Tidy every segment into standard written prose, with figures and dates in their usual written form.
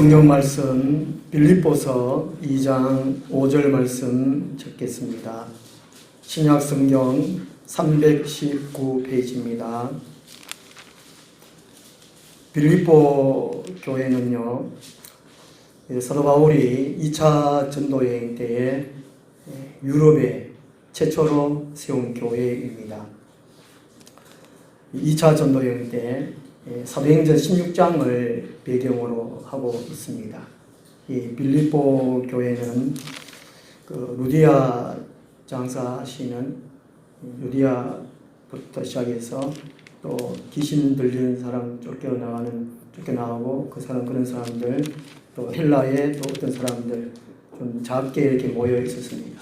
성경 말씀 빌립보서 2장 5절 말씀 적겠습니다. 신약 성경 319페이지입니다. 빌립보 교회는요, 사도 바울이 2차 전도 여행 때에 유럽에 최초로 세운 교회입니다. 2차 전도 여행 때 사도행전 16장을 배경으로 하고 있습니다. 이 빌립보 교회는 루디아 장사하시는 루디아부터 시작해서 또 귀신 들리는 사람 쫓겨나가고 그 사람 그런 사람들, 또 헬라에 또 어떤 사람들 좀 작게 이렇게 모여 있었습니다.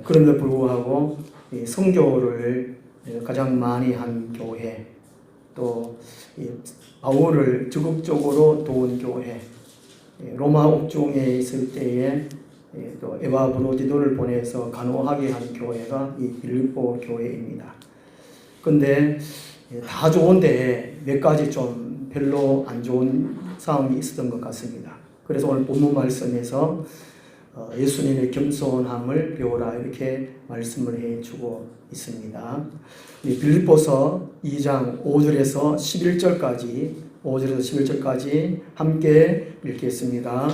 그럼에도 불구하고 선교를 가장 많이 한 교회, 또 바울을 적극적으로 도운 교회, 로마 옥중에 있을 때에 또 에바브로디도를 보내서 간호하게 한 교회가 이 빌립보 교회입니다. 근데 다 좋은데 몇 가지 좀 별로 안 좋은 상황이 있었던 것 같습니다. 그래서 오늘 본문 말씀에서 예수님의 겸손함을 배우라 이렇게 말씀을 해주고 있습니다. 빌립보서 2장 5절에서 11절까지 함께 읽겠습니다.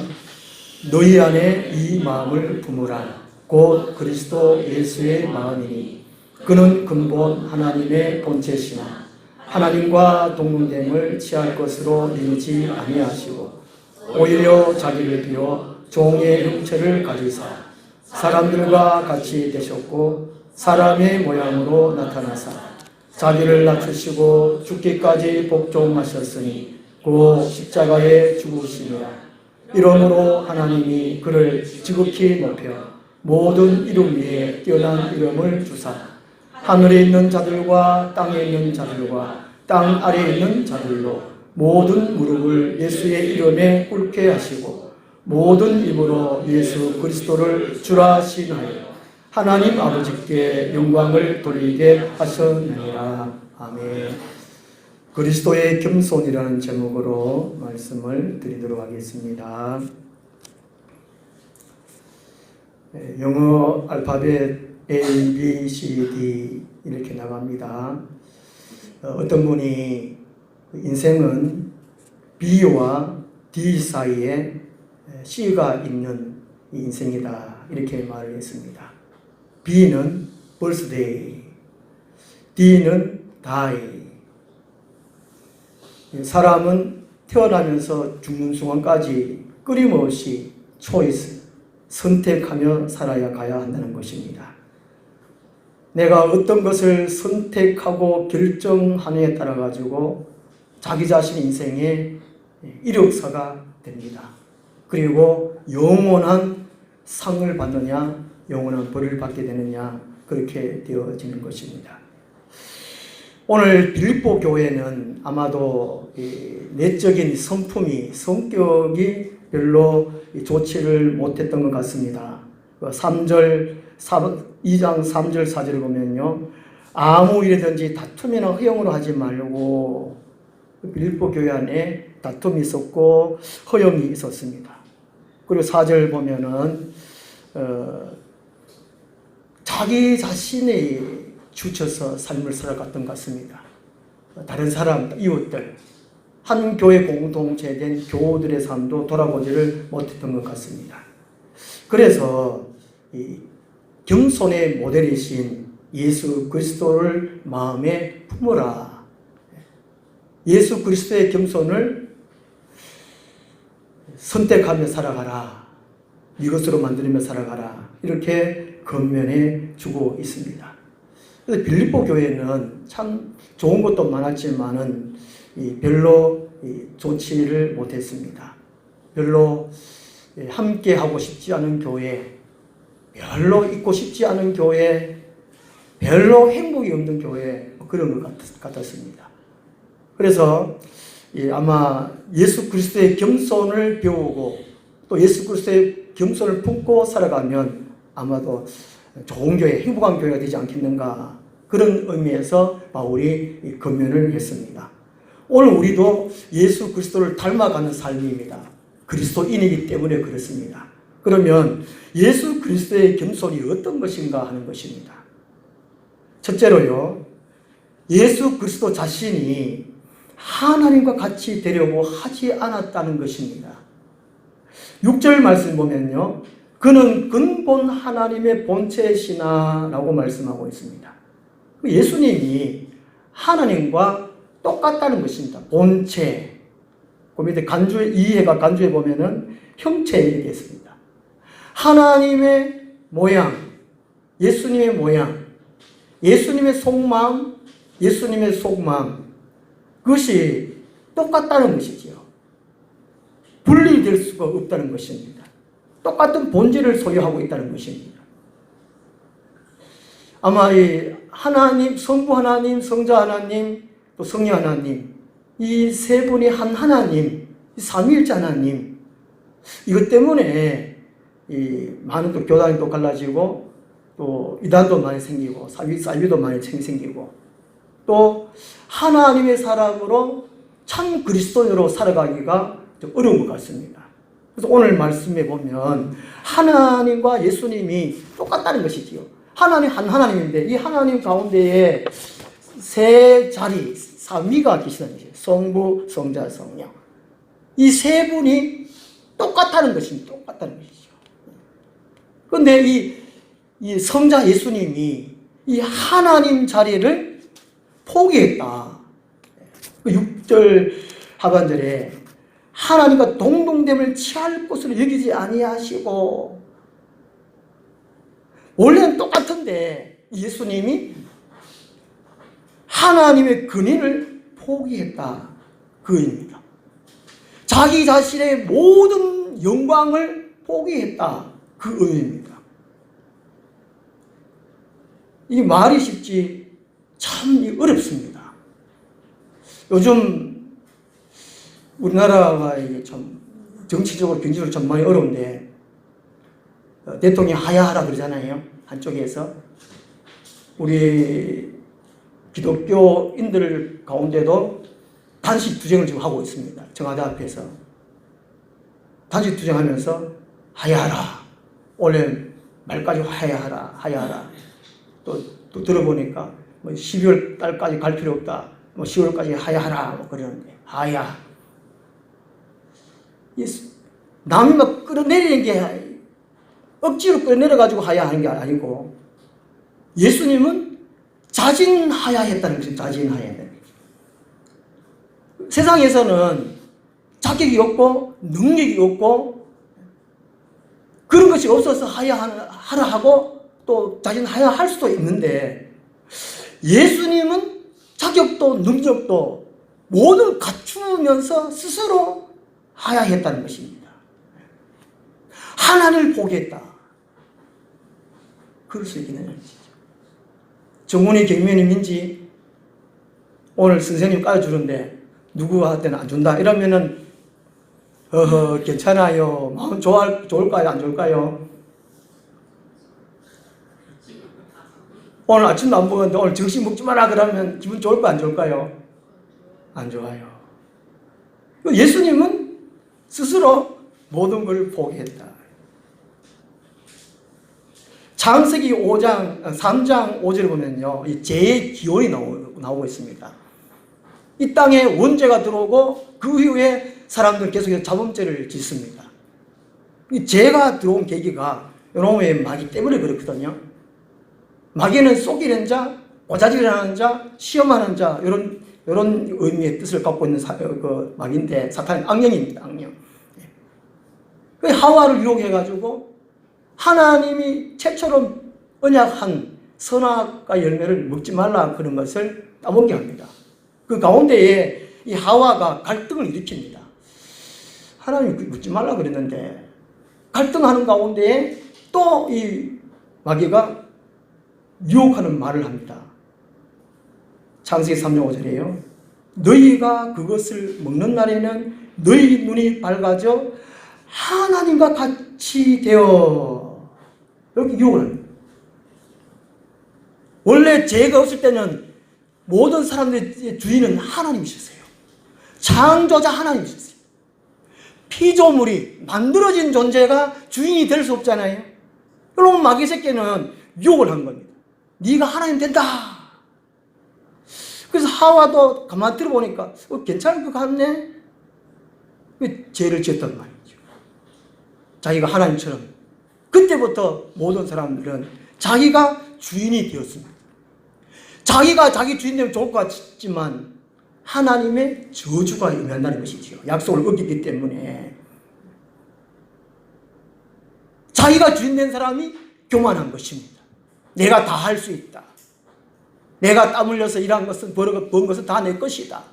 너희 안에 이 마음을 품으라. 곧 그리스도 예수의 마음이니 그는 근본 하나님의 본체시나 하나님과 동등됨을 취할 것으로 여기지 아니하시고 오히려 자기를 비워 종의 형체를 가지사 사람들과 같이 되셨고 사람의 모양으로 나타나사 자기를 낮추시고 죽기까지 복종하셨으니 그 십자가에 죽으시니라. 이러므로 하나님이 그를 지극히 높여 모든 이름 위에 뛰어난 이름을 주사 하늘에 있는 자들과 땅에 있는 자들과 땅 아래에 있는 자들로 모든 무릎을 예수의 이름에 꿇게 하시고 모든 입으로 예수 그리스도를 주라 시인하여 하나님 아버지께 영광을 돌리게 하셨느니라. 아멘. 그리스도의 겸손이라는 제목으로 말씀을 드리도록 하겠습니다. 영어 알파벳 A, B, C, D 이렇게 나갑니다. 어떤 분이 인생은 B와 D 사이에 C가 있는 인생이다 이렇게 말을 했습니다. B는 birthday, D는 die. 사람은 태어나면서 죽는 순간까지 끊임없이 choice, 선택하며 살아야 가야 한다는 것입니다. 내가 어떤 것을 선택하고 결정하느냐에 따라 가지고 자기 자신 인생의 이력서가 됩니다. 그리고 영원한 상을 받느냐, 영원한 벌을 받게 되느냐, 그렇게 되어지는 것입니다. 오늘 빌립보 교회는 아마도 내적인 성격이 별로 좋지를 못했던 것 같습니다. 2장 3절 4절을 보면요, 아무 일이든지 다툼이나 허용으로 하지 말고, 빌립보 교회 안에 다툼이 있었고 허용이 있었습니다. 그리고 4절 보면은 자기 자신이 주쳐서 삶을 살아갔던 것 같습니다. 다른 사람, 이웃들, 한 교회 공동체에 된 교우들의 삶도 돌아보지를 못했던 것 같습니다. 그래서 이 겸손의 모델이신 예수 그리스도를 마음에 품어라. 예수 그리스도의 겸손을 선택하며 살아가라. 이것으로 만들며 살아가라. 이렇게 권면해 주고 있습니다. 그래서 빌립보 교회는 참 좋은 것도 많았지만은 별로 좋지를 못했습니다. 별로 함께 하고 싶지 않은 교회, 별로 있고 싶지 않은 교회, 별로 행복이 없는 교회, 그런 것 같았습니다. 그래서 아마 예수 그리스도의 겸손을 배우고 또 예수 그리스도의 겸손을 품고 살아가면 아마도 좋은 교회, 행복한 교회가 되지 않겠는가, 그런 의미에서 바울이 권면을 했습니다. 오늘 우리도 예수 그리스도를 닮아가는 삶입니다. 그리스도인이기 때문에 그렇습니다. 그러면 예수 그리스도의 겸손이 어떤 것인가 하는 것입니다. 첫째로요, 예수 그리스도 자신이 하나님과 같이 되려고 하지 않았다는 것입니다. 6절 말씀 보면요, 그는 근본 하나님의 본체시나 라고 말씀하고 있습니다. 예수님이 하나님과 똑같다는 것입니다. 본체. 그 밑에 이해가 간주에 보면은 형체 얘기했습니다. 하나님의 모양, 예수님의 모양, 예수님의 속마음, 예수님의 속마음, 그것이 똑같다는 것이지요. 분리될 수가 없다는 것입니다. 똑같은 본질을 소유하고 있다는 것입니다. 아마 이 하나님, 성부 하나님, 성자 하나님, 또 성령 하나님, 이 세 분이 한 하나님, 삼위일체 하나님, 이것 때문에 이 많은 또 교단이 또 갈라지고 또 이단도 많이 생기고 사위도 많이 생기고 또 하나님의 사람으로 참 그리스도인으로 살아가기가 좀 어려운 것 같습니다. 그래서 오늘 말씀에 보면 하나님과 예수님이 똑같다는 것이지요. 하나님 한 하나님인데 이 하나님 가운데에 세 자리, 삼위가 계시다는 것이에요. 성부, 성자, 성령. 이 세 분이 똑같다는 것입니다. 똑같다는 것이죠. 그런데 이 성자 예수님이 이 하나님 자리를 포기했다. 6절 하반절에 하나님과 동등됨을 취할 것으로 여기지 아니하시고, 원래는 똑같은데 예수님이 하나님의 근인을 포기했다. 그 의미입니다. 자기 자신의 모든 영광을 포기했다. 그 의미입니다. 이 말이 쉽지 참 어렵습니다. 요즘 우리나라가 참 정치적으로 경제적으로 참 많이 어려운데 대통령이 하야하라 그러잖아요. 한쪽에서 우리 기독교인들 가운데도 단식 투쟁을 지금 하고 있습니다. 청와대 앞에서 단식 투쟁하면서 하야하라, 올해 말까지 하야하라. 또 들어보니까 뭐 12월 달까지 갈 필요 없다. 뭐 10월까지 하야하라 뭐 그러는데 하야. 남이 막 끌어내리는 게 억지로 끌어내려가지고 하야하는 게 아니고 예수님은 자진하야했다는 것입니 자진하야. 세상에서는 자격이 없고 능력이 없고 그런 것이 없어서 하야하라 하고 또 자진하야할 수도 있는데 예수님은 자격도 능력도 모두 갖추면서 스스로 하야했다는 것입니다. 하나님을 포기했다. 그럴 수 있겠느냐. 정훈이 경면이 민지 오늘 선생님 까주는데 누구한테는 안 준다 이러면은 괜찮아요. 마음 좋을까요? 안 좋을까요? 오늘 아침도 안 먹었는데 오늘 점심 먹지 마라 그러면 기분 좋을까요? 안 좋을까요? 안 좋아요. 예수님은 스스로 모든 걸 포기했다. 창세기 3장 5절에 보면요, 이 죄의 기원이 나오고 있습니다. 이 땅에 원죄가 들어오고 그 이후에 사람들은 계속해서 자범죄를 짓습니다. 이 죄가 들어온 계기가 요놈의 마귀 때문에 그렇거든요. 마귀는 속이는 자, 오자질하는 자, 시험하는 자, 이런 의미의 뜻을 갖고 있는 그 마귀인데 사탄은 악령입니다. 악령. 그 하와를 유혹해가지고 하나님이 채처럼 언약한 선악과 열매를 먹지 말라 그런 것을 따먹게 합니다. 그 가운데에 이 하와가 갈등을 일으킵니다. 하나님이 먹지 말라 그랬는데 갈등하는 가운데에 또 이 마귀가 유혹하는 말을 합니다. 창세기 3장 5절이에요. 너희가 그것을 먹는 날에는 너희 눈이 밝아져 하나님과 같이 되어. 이렇게 유혹을 합니다. 원래 죄가 없을 때는 모든 사람들의 주인은 하나님이셨어요. 창조자 하나님이셨어요. 피조물이 만들어진 존재가 주인이 될 수 없잖아요. 그럼 마귀 새끼는 유혹을 한 겁니다. 네가 하나님 된다. 그래서 하와도 가만 들어보니까 괜찮을 것 같네. 죄를 지었단 말이죠. 자기가 하나님처럼. 그때부터 모든 사람들은 자기가 주인이 되었습니다. 자기가 자기 주인 되면 좋을 것 같지만 하나님의 저주가 임한다는 것이지요. 약속을 어겼기 때문에. 자기가 주인 된 사람이 교만한 것입니다. 내가 다 할 수 있다. 내가 땀 흘려서 일한 것은, 번 것은 다 내 것이다.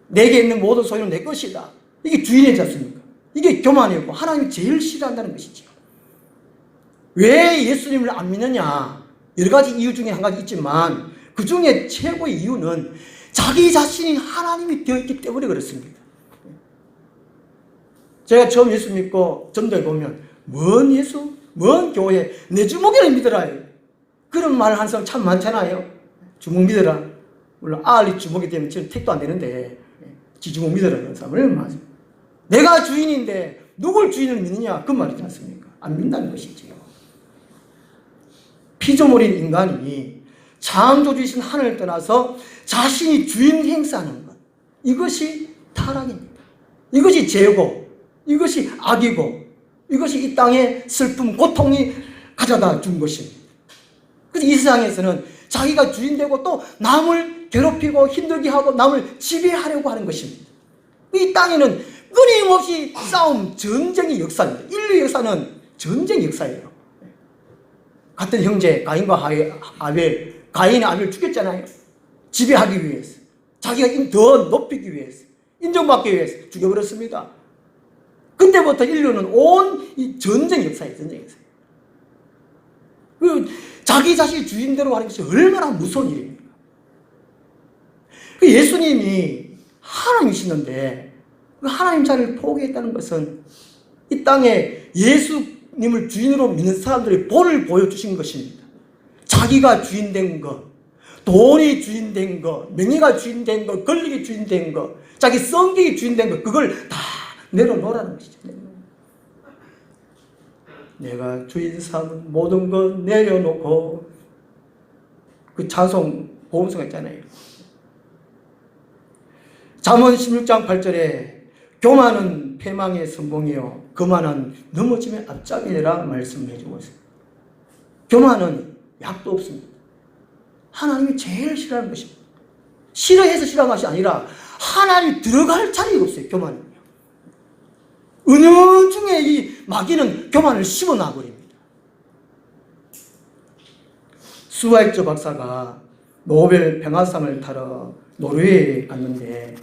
내게 있는 모든 소유는 내 것이다. 이게 주인이지 않습니까? 이게 교만이었고 하나님이 제일 싫어한다는 것이죠. 왜 예수님을 안 믿느냐? 여러 가지 이유 중에 한 가지 있지만 그 중에 최고의 이유는 자기 자신이 하나님이 되어있기 때문에 그렇습니다. 제가 처음 예수 믿고 전도해 보면 뭔 예수? 뭔 교회? 내 주먹이를 믿어라. 그런 말 하는 사람 참 많잖아요. 주먹 믿어라. 물론 알이 주먹이 되면 지금 택도 안 되는데 지 주먹 믿어라 그런 사람은 맞아요. 내가 주인인데 누굴 주인을 믿느냐? 그 말이지 않습니까? 안 믿는다는 것이지요. 피조물인 인간이 창조주이신 하늘을 떠나서 자신이 주인 행사하는 것, 이것이 타락입니다. 이것이 죄고 이것이 악이고 이것이 이 땅에 슬픔, 고통이 가져다 준 것입니다. 그래서 이 세상에서는 자기가 주인 되고 또 남을 괴롭히고 힘들게 하고 남을 지배하려고 하는 것입니다. 이 땅에는 끊임없이 싸움, 전쟁의 역사입니다. 인류 역사는 전쟁 역사예요. 같은 형제 가인과 아벨, 가인이 아벨을 죽였잖아요. 지배하기 위해서, 자기가 더 높이기 위해서, 인정받기 위해서 죽여버렸습니다. 그때부터 인류는 온 이 전쟁 역사예요. 전쟁 역사. 자기 자신이 주인대로 하는 것이 얼마나 무서운 일입니까? 예수님이 하나님이시는데 그 하나님 자리를 포기했다는 것은 이 땅에 예수님을 주인으로 믿는 사람들의 본을 보여주신 것입니다. 자기가 주인된 것, 돈이 주인된 것, 명예가 주인된 것, 권력이 주인된 것, 자기 성격이 주인된 것, 그걸 다 내려놓으라는 것이죠. 내가 주인 삼은 모든 것 내려놓고, 그 찬송 보험서가 있잖아요. 잠언 16장 8절에 교만은 패망의 선봉이요 거만은 넘어짐의 앞잡이라 말씀해 주고 있습니다. 교만은 약도 없습니다. 하나님이 제일 싫어하는 것입니다. 싫어해서 싫어하는 것이 아니라 하나님이 들어갈 자리가 없어요. 교만은요. 은연중에 이 마귀는 교만을 씹어놔버립니다. 스와이처 박사가 노벨 평화상을 타러 노르웨이에 갔는데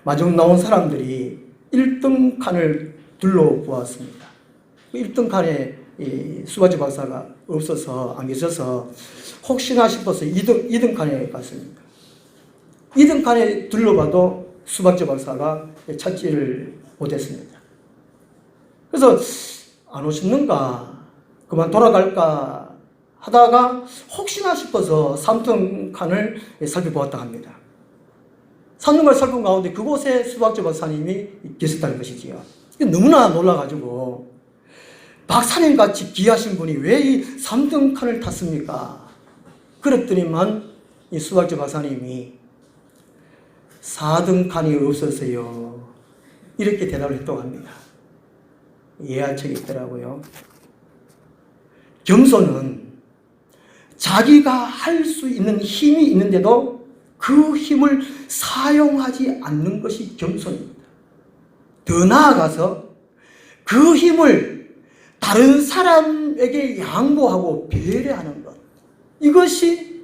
마중 나온 사람들이 1등 칸을 둘러보았습니다. 1등 칸에 스와이처 박사가 없어서 안 계셔서 혹시나 싶어서 2등 칸에 갔습니다. 2등 칸에 둘러봐도 스와이처 박사가 찾지를 못했습니다. 그래서 안 오시는가, 그만 돌아갈까 하다가 혹시나 싶어서 3등 칸을 살펴보았다 합니다. 3등 칸을 살펴본 가운데 그곳에 수박주 박사님이 계셨다는 것이지요. 너무나 놀라가지고 박사님같이 귀하신 분이 왜 이 3등 칸을 탔습니까? 그랬더니만 이 수박주 박사님이 4등 칸이 없어서요, 이렇게 대답을 했다고 합니다. 이해할 책이 있더라고요. 겸손은 자기가 할 수 있는 힘이 있는데도 그 힘을 사용하지 않는 것이 겸손입니다. 더 나아가서 그 힘을 다른 사람에게 양보하고 배려하는 것, 이것이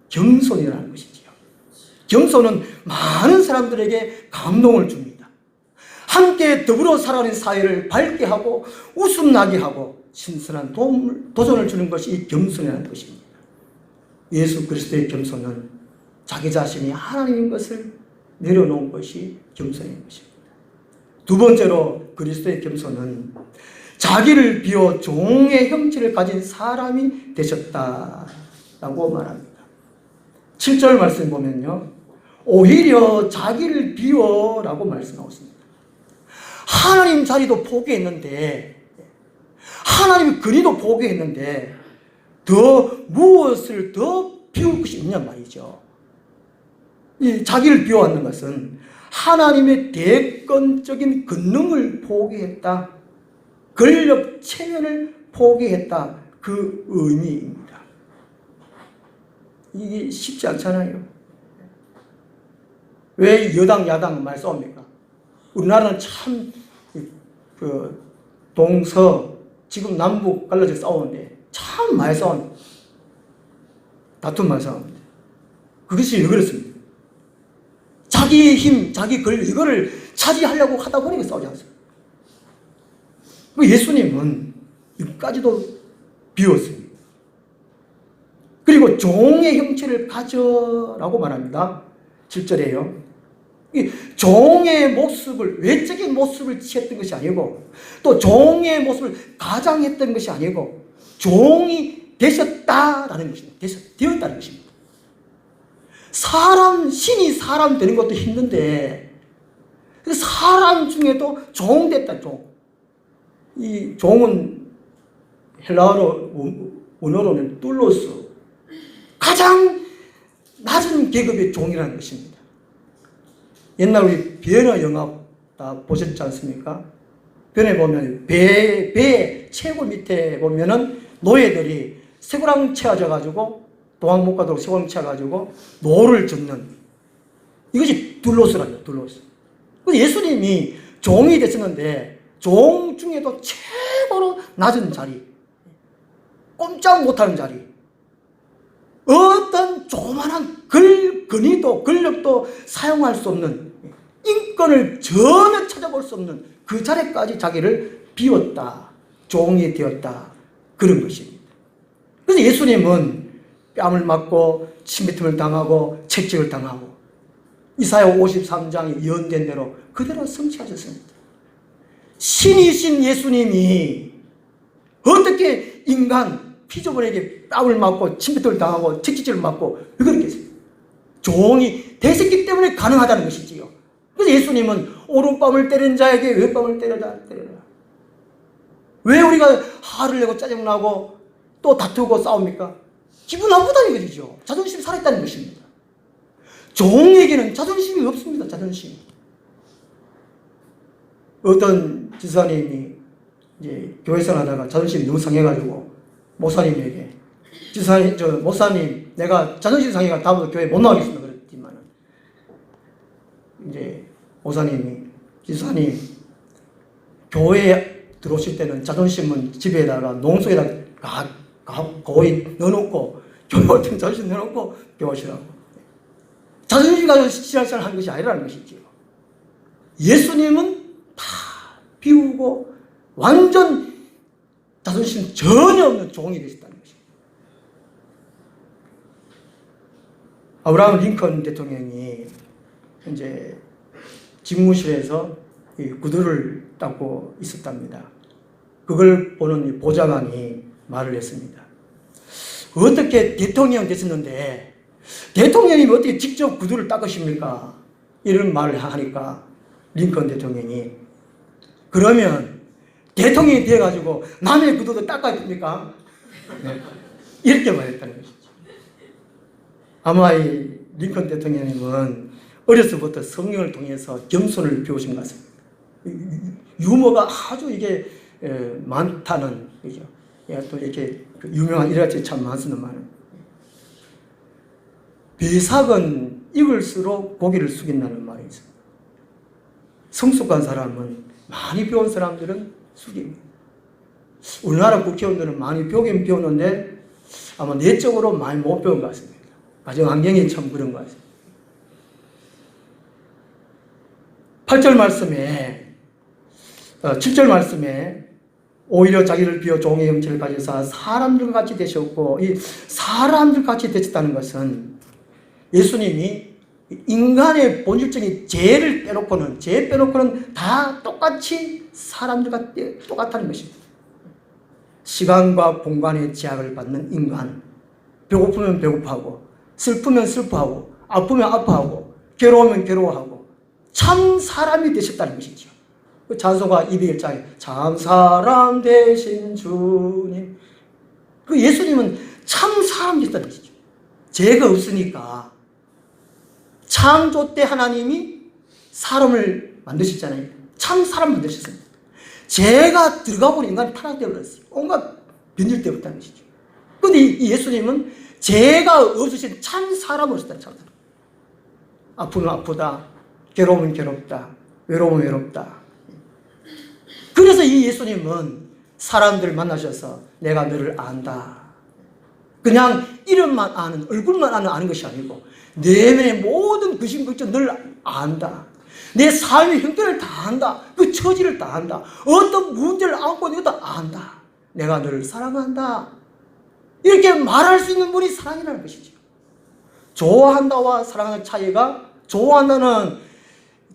겸손이라는 것이지요. 겸손은 많은 사람들에게 감동을 줍니다. 함께 더불어 살아가는 사회를 밝게 하고 웃음 나게 하고 신선한 도전을 주는 것이 이 겸손이라는 것입니다. 예수 그리스도의 겸손은 자기 자신이 하나님인 것을 내려놓은 것이 겸손인 것입니다. 두 번째로 그리스도의 겸손은 자기를 비워 종의 형체를 가진 사람이 되셨다라고 말합니다. 7절 말씀 보면요, 오히려 자기를 비워라고 말씀하고 있습니다. 하나님 자리도 포기했는데, 하나님 근위도 포기했는데 더 무엇을 더 비울 것이 있냐 말이죠. 이 자기를 비워왔는 것은 하나님의 대권적인 권능을 포기했다, 권력 체면을 포기했다, 그 의미입니다. 이게 쉽지 않잖아요. 왜 여당 야당 많이 싸웁니까? 우리나라는 참 동서 지금 남북 갈라져 싸우는데 참 많이 싸웁니다. 다툼 많이 싸웁니다. 그것이 왜 그렇습니까? 자기의 힘, 자기 권력 이거를 차지하려고 하다 보니까 싸우지 않습니까? 예수님은 이까지도 비웠습니다. 그리고 종의 형체를 가져라고 말합니다. 7절에요. 종의 모습을, 외적인 모습을 취했던 것이 아니고, 또 종의 모습을 가장했던 것이 아니고, 종이 되셨다라는 것입니다. 되었다는 것입니다. 신이 사람 되는 것도 힘든데, 사람 중에도 종 됐다, 종. 이 종은 헬라어로, 원어로는 뚫로스. 가장 낮은 계급의 종이라는 것입니다. 옛날 우리 변화 영화 다 보셨지 않습니까? 변에 보면 배 최고 밑에 보면은 노예들이 쇠고랑 채워져가지고 도망 못 가도록 쇠고랑 채워가지고 노를 젓는 이것이 둘로스라죠. 둘로스. 예수님이 종이 되셨는데 종 중에도 최고로 낮은 자리, 꼼짝 못하는 자리, 어떤 조그만한 권위도 권력도 사용할 수 없는, 인권을 전혀 찾아볼 수 없는 그 자리까지 자기를 비웠다, 종이 되었다, 그런 것입니다. 그래서 예수님은 뺨을 맞고 침뱉음을 당하고 채찍을 당하고 이사야 53장이 예언된 대로 그대로 성취하셨습니다. 신이신 예수님이 어떻게 인간 피조물에게 뺨을 맞고 침뱉음을 당하고 채찍질을 맞고 왜 그렇겠어요? 종이 되셨기 때문에 가능하다는 것이지요. 그래서 예수님은 오른뺨을 때린 자에게 왼뺨을 때려라. 왜 우리가 화를 내고 짜증나고 또 다투고 싸웁니까? 기분 나쁘다는 것이죠. 자존심이 살아있다는 것입니다. 종에게는 자존심이 없습니다. 자존심. 어떤 지사님이 이제 교회생활 하다가 자존심이 너무 상해가지고 목사님에게 목사님, 내가 자존심 상해가 다음부터 교회 못 나가겠습니다. 그랬지만 이제 목사님이, 지사님, 교회에 들어오실 때는 자존심은 집에다가 농소에다가 거의 넣어놓고 교회 올 때는 자존심 넣어놓고 교회 오시라고. 자존심 가지고 신앙생활 하는 것이 아니라는 것이지요. 예수님은 다 비우고 완전 자존심 전혀 없는 종이 되셨다는 것입니다. 아브라함 링컨 대통령이 이제 집무실에서 이 구두를 닦고 있었답니다. 그걸 보는 보좌관이 말을 했습니다. 어떻게 대통령 되셨는데 대통령이 어떻게 직접 구두를 닦으십니까? 이런 말을 하니까 링컨 대통령이, 그러면 대통령이 되어가지고 남의 구두도 닦아야 됩니까? 네. 이렇게 말했다는 것이죠. 아마 이 링컨 대통령님은 어려서부터 성령을 통해서 겸손을 배우신 것 같습니다. 유머가 아주 이게 많다는 거죠. 또 이렇게 유명한 일화들이 참 많습니다만, 배삭은 익을수록 고기를 숙인다는 말이 있습니다. 성숙한 사람은, 많이 배운 사람들은 숙입니다. 우리나라 국회의원들은 많이 배우긴 배웠는데 아마 내적으로 많이 못 배운 것 같습니다. 가정 환경이 참 그런 것 같습니다. 8절 말씀에 7절 말씀에 오히려 자기를 비워 종의 형체를 가져서 사람들과 같이 되셨고, 이 사람들 같이 되셨다는 것은 예수님이 인간의 본질적인 죄 빼놓고는 다 똑같이 사람들과 똑같다는 것입니다. 시간과 공간의 제약을 받는 인간, 배고프면 배고파하고, 슬프면 슬퍼하고, 아프면 아파하고, 괴로우면 괴로워하고, 참 사람이 되셨다는 것이죠. 그 찬송가 201장에 참 사람 되신 주님. 그 예수님은 참 사람이었다는 것이죠. 죄가 없으니까 창조 때 하나님이 사람을 만드셨잖아요. 참 사람 만드셨습니다. 죄가 들어가 보니 인간이 타락되어 버렸어요. 온갖 변질되었다는 것이죠. 그런데 이 예수님은 죄가 없으신 참 사람으로 오셨다는 참 사람. 아프면 아프다, 괴로우면 괴롭다, 외로우면 외롭다. 그래서 이 예수님은 사람들을 만나셔서 내가 너를 안다. 그냥 이름만 아는, 얼굴만 아는 것이 아니고 내면의 모든 근심걱정 늘 안다. 내 삶의 형태를 다 안다. 그 처지를 다 안다. 어떤 문제를 안고 있는 것도 안다. 내가 너를 사랑한다. 이렇게 말할 수 있는 분이 사랑이라는 것이죠. 좋아한다와 사랑하는 차이가, 좋아한다는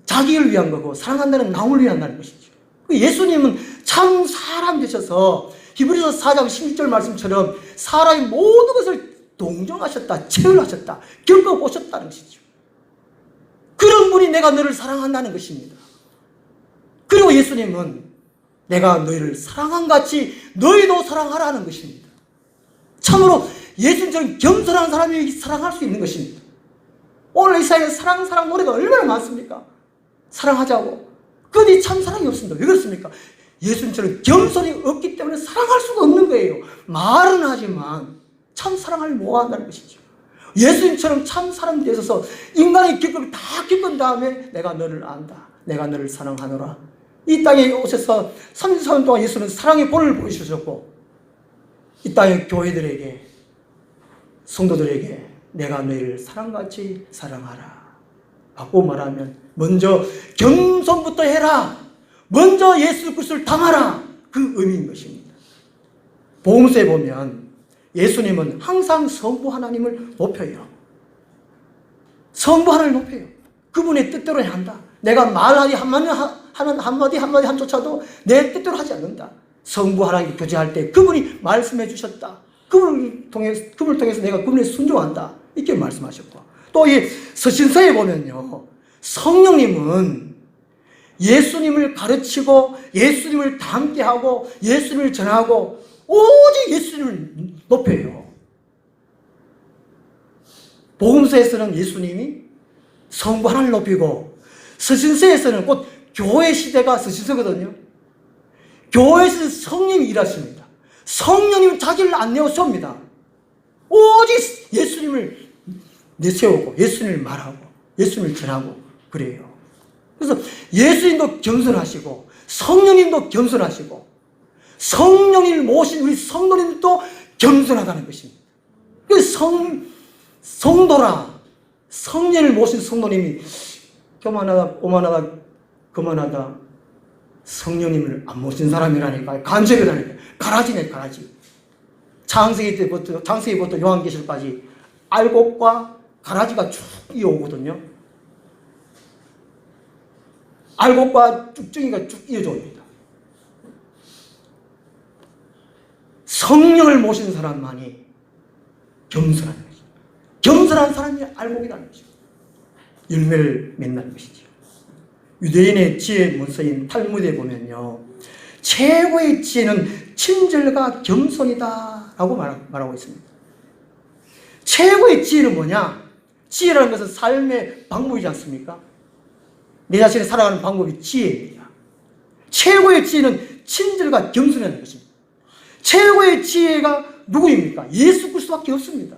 자기를 위한 거고 사랑한다는 남을 위한다는 것이죠. 예수님은 참 사람 되셔서 히브리서 4장 16절 말씀처럼 사람의 모든 것을 동정하셨다, 체험하셨다, 겪어보셨다는 것이죠. 그런 분이 내가 너를 사랑한다는 것입니다. 그리고 예수님은 내가 너희를 사랑한 같이 너희도 사랑하라는 것입니다. 참으로 예수님처럼 겸손한 사람이 사랑할 수 있는 것입니다. 오늘 이 사회에 사랑 노래가 얼마나 많습니까? 사랑하자고. 그런데 참 사랑이 없습니다. 왜 그렇습니까? 예수님처럼 겸손이 없기 때문에 사랑할 수가 없는 거예요. 말은 하지만 참 사랑을 못한다는 것이죠. 예수님처럼 참 사람 되셔서 인간의 겪음을 다 겪은 다음에 내가 너를 안다. 내가 너를 사랑하노라. 이 땅에 오셔서 34년 동안 예수는 사랑의 본을 보여주셨고 이 땅의 교회들에게, 성도들에게 내가 너희를 사랑같이 사랑하라. 바꾸고 말하면 먼저 겸손부터 해라. 먼저 예수 그리스도를 당하라. 그 의미인 것입니다. 복음서에 보면 예수님은 항상 성부 하나님을 높여요. 성부 하나님을 높여요. 그분의 뜻대로 해야 한다. 내가 말하기 한마디 한조차도 내 뜻대로 하지 않는다. 성부 하나님을 교제할 때 그분이 말씀해 주셨다. 그분을 통해서 내가 그분에 순종한다. 이렇게 말씀하셨고, 또 이 서신서에 보면요, 성령님은 예수님을 가르치고 예수님을 닮게 하고 예수님을 전하고 오직 예수님을 높여요. 복음서에서는 예수님이 성부 하나님을 높이고, 서신서에서는 곧 교회 시대가 서신서거든요. 교회에서 성령이 일하십니다. 성령님은 자기를 안 내세웁니다. 오직 예수님을 내세우고 예수님을 말하고 예수님을 전하고 그래요. 그래서 예수님도 겸손하시고 성령님도 겸손하시고 성령님을 모신 우리 성도님도 겸손하다는 것입니다. 그래서 성도라, 성령을 모신 성도님이 교만하다, 오만하다, 거만하다, 성령님을 안 모신 사람이라니까, 간섭이라니까. 가라지네, 가라지. 창세기부터 요한계시록까지 알곡과 가라지가 쭉 이어오거든요. 알곡과 쭉정이가 쭉 이어져 옵니다. 성령을 모신 사람만이 겸손한 것이죠. 겸손한 사람이 알곡이라는 것이죠. 열매를 맺는 것이죠. 유대인의 지혜 문서인 탈무드에 보면요, 최고의 지혜는 친절과 겸손이다 라고 말하고 있습니다. 최고의 지혜는 뭐냐? 지혜라는 것은 삶의 방법이지 않습니까? 내 자신을 살아가는 방법이 지혜입니다. 최고의 지혜는 친절과 겸손이라는 것입니다. 최고의 지혜가 누구입니까? 예수 그리스도밖에 없습니다.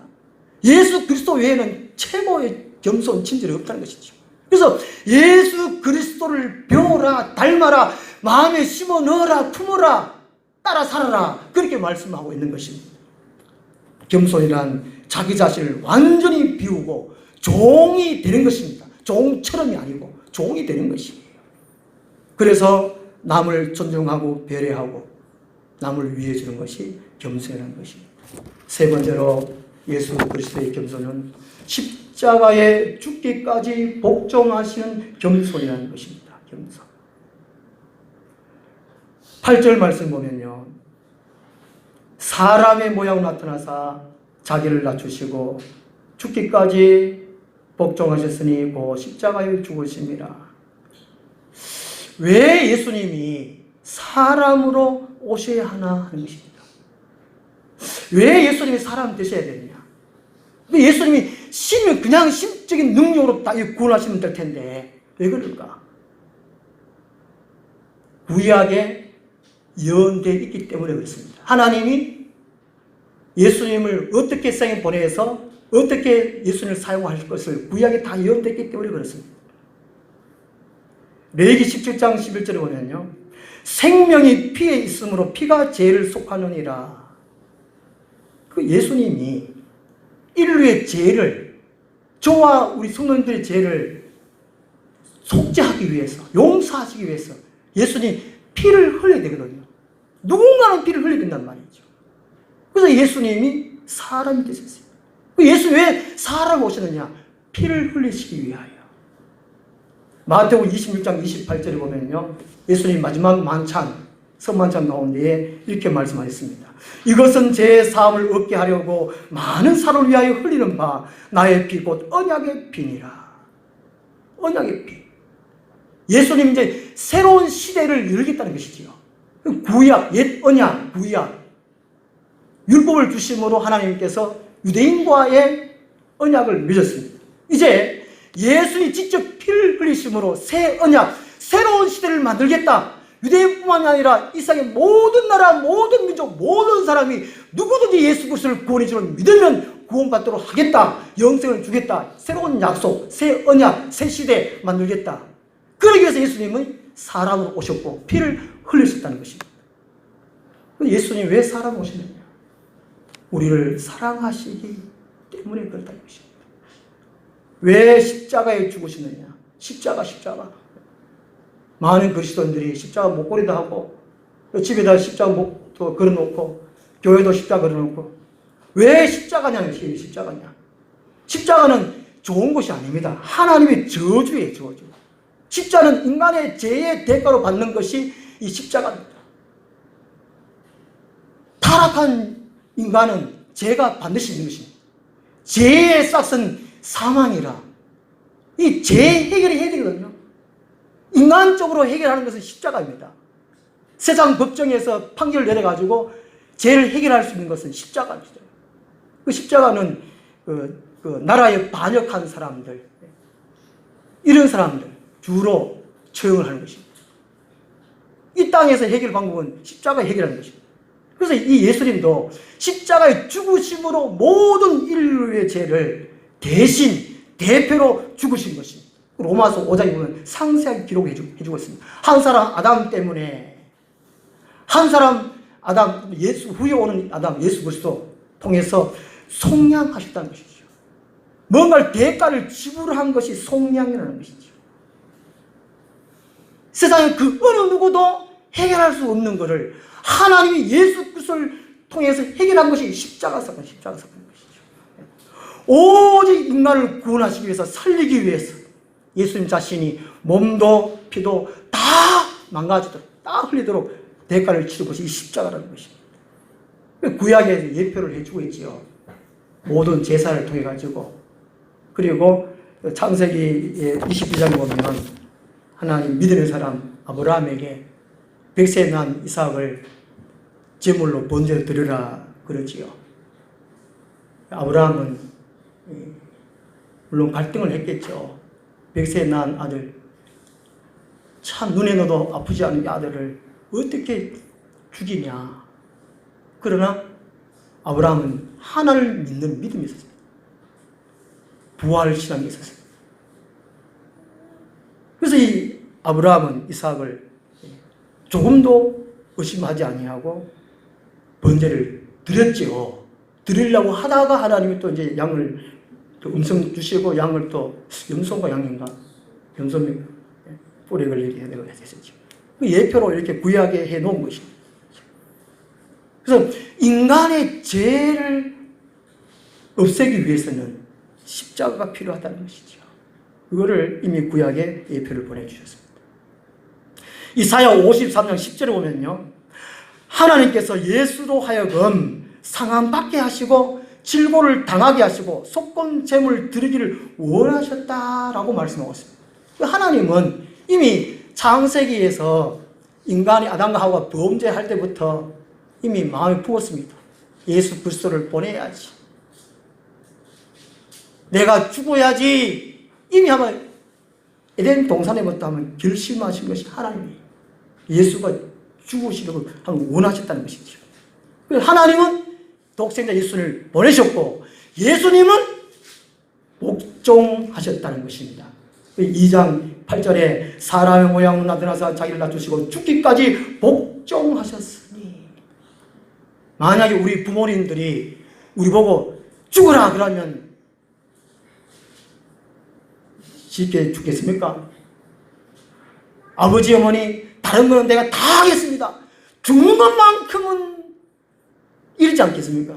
예수 그리스도 외에는 최고의 겸손, 친절이 없다는 것이죠. 그래서 예수 그리스도를 배우라, 닮아라, 마음에 심어 넣어라, 품어라, 따라 살아라, 그렇게 말씀하고 있는 것입니다. 겸손이란 자기 자신을 완전히 비우고 종이 되는 것입니다. 종처럼이 아니고 종이 되는 것이에요. 그래서 남을 존중하고 배려하고 남을 위해 주는 것이 겸손이라는 것입니다. 세 번째로 예수 그리스도의 겸손은 십자가에 죽기까지 복종하시는 겸손이라는 것입니다. 겸손. 8절 말씀 보면요, 사람의 모양으로 나타나사 자기를 낮추시고 죽기까지 복종하셨으니 곧 십자가에 죽으심이라. 왜 예수님이 사람으로 오셔야 하나 하는 것입니다. 왜 예수님이 사람 되셔야 되느냐? 예수님이 신을 그냥 신적인 능력으로 다 구원하시면 될 텐데 왜 그럴까? 구약에 예언되어 있기 때문에 그렇습니다. 하나님이 예수님을 어떻게 세상에 보내서 어떻게 예수님을 사용할 것을 구약에 다 예언되어 있기 때문에 그렇습니다. 레위기 17장 11절에 보면요, 생명이 피에 있으므로 피가 죄를 속하느니라. 그 예수님이 인류의 죄를, 저와 우리 성도님들의 죄를 속죄하기 위해서, 용서하시기 위해서 예수님 피를 흘려야 되거든요. 누군가는 피를 흘려야 된단 말이죠. 그래서 예수님이 사람이 되셨어요. 예수님 왜 사람 오셨느냐? 피를 흘리시기 위하여. 마태복음 26장 28절에 보면요, 예수님 마지막 만찬, 성만찬 가운데 이렇게 말씀하셨습니다. 이것은 제 사함을 얻게 하려고 많은 사람을 위하여 흘리는 바 나의 피 곧 언약의 피니라. 언약의 피. 예수님 이제 새로운 시대를 열겠다는 것이지요. 구약, 옛 언약, 구약. 율법을 주심으로 하나님께서 유대인과의 언약을 맺었습니다. 이제 예수님이 직접 피를 흘리심으로 새 언약, 새로운 시대를 만들겠다. 유대인뿐만 아니라 이 세상의 모든 나라, 모든 민족, 모든 사람이 누구든지 예수 그리스도를 구원의 주를 믿으면 구원받도록 하겠다. 영생을 주겠다. 새로운 약속, 새 언약, 새 시대 만들겠다. 그러기 위해서 예수님은 사람으로 오셨고 피를 흘리셨다는 것입니다. 예수님이 왜 사람 오셨느냐? 우리를 사랑하시기 때문에 그렇다는 것입니다. 왜 십자가에 죽으시느냐? 십자가. 많은 그리스도인들이 십자가 목걸이도 하고 집에다 십자가 목도 걸어놓고 교회도 십자가 걸어놓고 왜 십자가냐는 것이에요. 십자가는 좋은 것이 아닙니다. 하나님의 저주예요. 저주. 십자가는 인간의 죄의 대가로 받는 것이 이 십자가입니다. 타락한 인간은 죄가 반드시 있는 것입니다. 죄의 싹은 사망이라. 이 죄 해결이 해야 되거든요. 인간적으로 해결하는 것은 십자가입니다. 세상 법정에서 판결을 내려가지고 죄를 해결할 수 있는 것은 십자가입니다. 그 십자가는 나라에 반역한 사람들, 이런 사람들 주로 처형을 하는 것입니다. 이 땅에서 해결 방법은 십자가 해결하는 것입니다. 그래서 이 예수님도 십자가의 죽으심으로 모든 인류의 죄를 대신 대표로 죽으신 것입니다. 로마서 5장에 보면 상세하게 기록해주고 있습니다. 한 사람 아담 때문에, 한 사람 아담, 예수 후에 오는 아담 예수 그리스도 통해서 속량하셨다는 것이죠. 뭔가를 대가를 지불한 것이 속량이라는 것이죠. 세상에 그 어느 누구도 해결할 수 없는 것을 하나님이 예수 그리스도를 통해서 해결한 것이 십자가 사건인 것이죠. 오직 인간을 구원하시기 위해서, 살리기 위해서 예수님 자신이 몸도 피도 다 망가지도록, 다 흘리도록 대가를 치른 것이 이 십자가라는 것입니다. 구약에 예표를 해주고 있지요. 모든 제사를 통해 가지고. 그리고 창세기 22장에 보면 하나님 믿는 사람 아브라함에게 100세 난 이삭을 제물로 번제로 드리라 그러지요. 아브라함은 물론 갈등을 했겠죠. 100세 난 아들, 참 눈에 넣어도 아프지 않은 이 아들을 어떻게 죽이냐. 그러나 아브라함은 하나님을 믿는 믿음이 있었어요. 부활 신앙이 있었어요. 그래서 이 아브라함은 이삭을 조금도 의심하지 아니하고 번제를 드렸지요. 드리려고 하다가 하나님이 또 이제 양을 또 음성 주시고 양을 또 염소가 양인가? 염소입니까? 뿌리를 이렇게 내가 했었죠. 그 예표로 이렇게 구약에 해 놓은 것입니다. 그래서 인간의 죄를 없애기 위해서는 십자가가 필요하다는 것이죠. 그거를 이미 구약에 예표를 보내주셨습니다. 이사야 53장 10절에 보면요, 하나님께서 예수로 하여금 상함받게 하시고 질고를 당하게 하시고 속건 제물 드리기를 원하셨다라고 말씀하고 있습니다. 하나님은 이미 창세기에서 인간이 아담과 하와가 범죄할 때부터 이미 마음에 부었습니다. 예수 그리스도를 보내야지. 내가 죽어야지. 이미 아마 에덴 동산에부터 하면 결심하신 것이 하나님이에요. 예수가 죽으시려고 원하셨다는 것이죠. 하나님은 독생자 예수를 보내셨고 예수님은 복종하셨다는 것입니다. 2장 8절에 사람의 모양으로 나타나서 자기를 낮추시고 죽기까지 복종하셨으니, 만약에 우리 부모님들이 우리 보고 죽어라 그러면 쉽게 죽겠습니까? 아버지 어머니 다른 거는 내가 다 하겠습니다. 죽는 것만큼은 이러지 않겠습니까?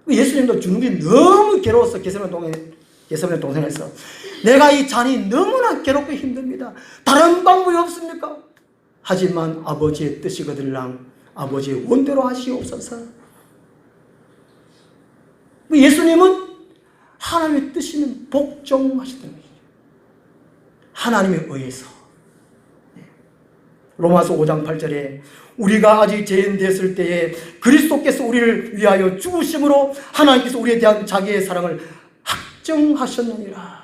예수님도 죽는 게 너무 괴로워서 게세마네 동산에서 내가 이 잔이 너무나 괴롭고 힘듭니다. 다른 방법이 없습니까? 하지만 아버지의 뜻이 거들랑 아버지의 원대로 하시옵소서. 예수님은 하나님의 뜻이면 복종하시던 것이죠. 하나님에 의해서. 로마서 5장 8절에 우리가 아직 죄인 됐을 때에 그리스도께서 우리를 위하여 죽으심으로 하나님께서 우리에 대한 자기의 사랑을 확정하셨느니라.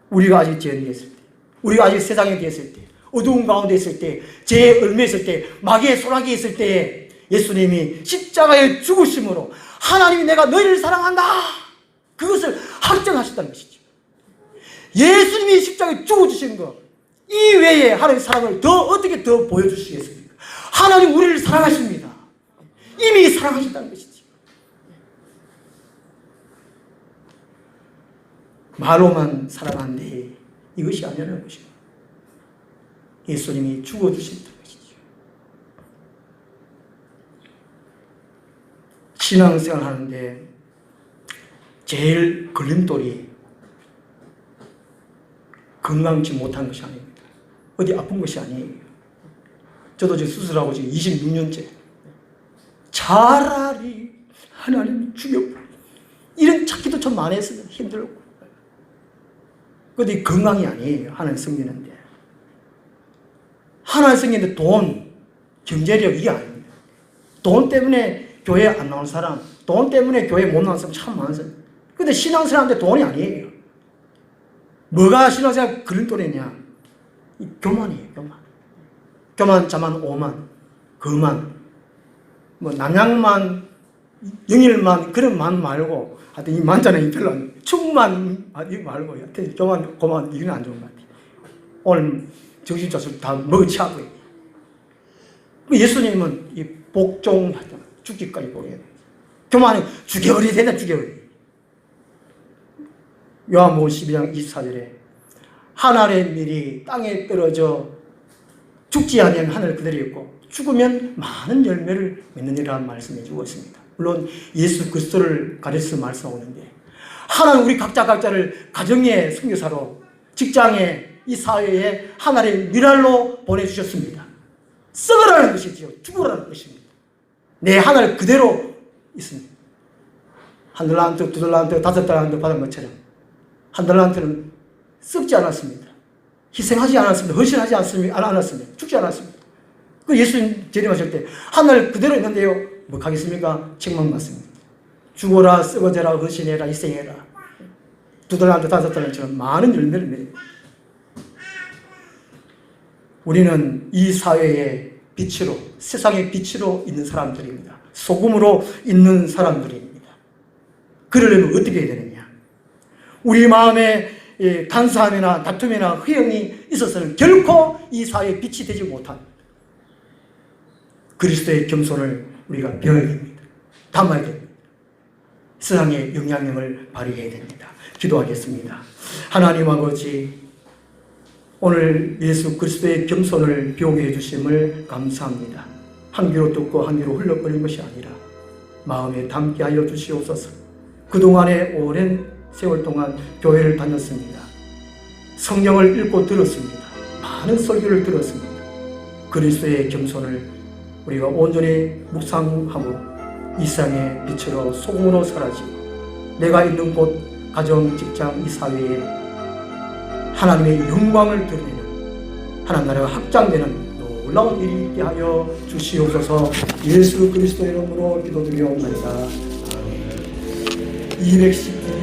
우리가 아직 죄인 됐을 때, 우리가 아직 세상에 계셨을 때, 어두운 가운데 있을 때, 죄에 얽매 있을 때, 마귀의 소나기에 있을 때에 예수님이 십자가에 죽으심으로 하나님이 내가 너희를 사랑한다, 그것을 확정하셨다는 것이죠. 예수님이 십자가에 죽어주신 것 이 외에 하나님의 사랑을 어떻게 더 보여주시겠습니까? 하나님 우리를 사랑하십니다. 이미 사랑하셨다는 것이죠. 말로만 사랑한데 이것이 아니라는 것입니다. 예수님이 죽어주셨다는 것이죠. 신앙생활 하는데 제일 걸림돌이 건강치 못한 것이 아닙니다. 어디 아픈 것이 아니에요. 저도 지금 수술하고 지금 26년째. 차라리 하나님 죽여버려. 이런 찾기도 좀 많이 했어요. 힘들고. 그런데 건강이 아니에요. 하나님 섬기는데. 하나님 섬기는데 돈, 경제력 이게 아닙니다. 돈 때문에 교회 안 나온 사람, 돈 때문에 교회 못 나온 사람 참 많아요. 그런데 신앙생활하는데 돈이 아니에요. 뭐가 신앙생활 걸림돌이냐? 교만이에요, 교만. 교만, 자만, 오만, 거만, 뭐 남양만, 영일만, 그런 만 말고, 하여튼 이 만자는 별로 안, 충만, 이거 말고, 하여튼 교만, 고만, 이건 안 좋은 것 같아요. 오늘 정신조술 다 먹어치하고요. 예수님은 이 복종하다, 죽기까지 보게. 교만은 죽여버려야 된다, 죽여버려. 요한복음 12장 24절에 하늘의 밀이 땅에 떨어져 죽지 아니하면 하늘 그대로 있고 죽으면 많은 열매를 맺느니라는 말씀해 주고 있습니다. 물론 예수 그리스도를 가려서 말씀하고 있는데 하나님 우리 각자를 가정의 선교사로 직장에 이 사회에 하나님의 미랄로 보내주셨습니다. 썩으라는 것이지요. 죽으라는 것입니다. 내 하늘 그대로 있습니다. 한 달란트, 두 달란트, 다섯 달란트 받은 것처럼 한 달란트는 썩지 않았습니다. 희생하지 않았습니다. 헌신하지 않았습니다. 죽지 않았습니다. 그 예수님 재림하실 때 하늘 그대로 있는데요. 뭐 하겠습니까? 책망받습니다. 죽어라, 썩어져라, 헌신해라, 희생해라. 두 달란트, 다섯 달란트처럼 많은 열매를 맺어요. 우리는 이 사회의 빛으로, 세상의 빛으로 있는 사람들입니다. 소금으로 있는 사람들입니다. 그러려면 어떻게 해야 되느냐? 우리 마음에 간사함이나 다툼이나 허영이 있어서는 결코 이 사회에 빛이 되지 못한 그리스도의 겸손을 우리가 배워야 됩니다. 담아야 됩니다. 세상에 영향력을 발휘해야 됩니다. 기도하겠습니다. 하나님 아버지, 오늘 예수 그리스도의 겸손을 배우게 해주심을 감사합니다. 한 귀로 듣고 한 귀로 흘러버린 것이 아니라 마음에 담게 하여 주시옵소서. 그동안의 오랜 세월 동안 교회를 다녔습니다. 성경을 읽고 들었습니다. 많은 설교를 들었습니다. 그리스도의 겸손을 우리가 온전히 묵상하고 이 세상의 빛으로 소금으로 사라지고 내가 있는 곳, 가정, 직장, 이 사회에 하나님의 영광을 드러내는 하나님 나라가 확장되는 놀라운 일이 있게 하여 주시옵소서. 예수 그리스도 이름으로 기도드리옵나이다. 210일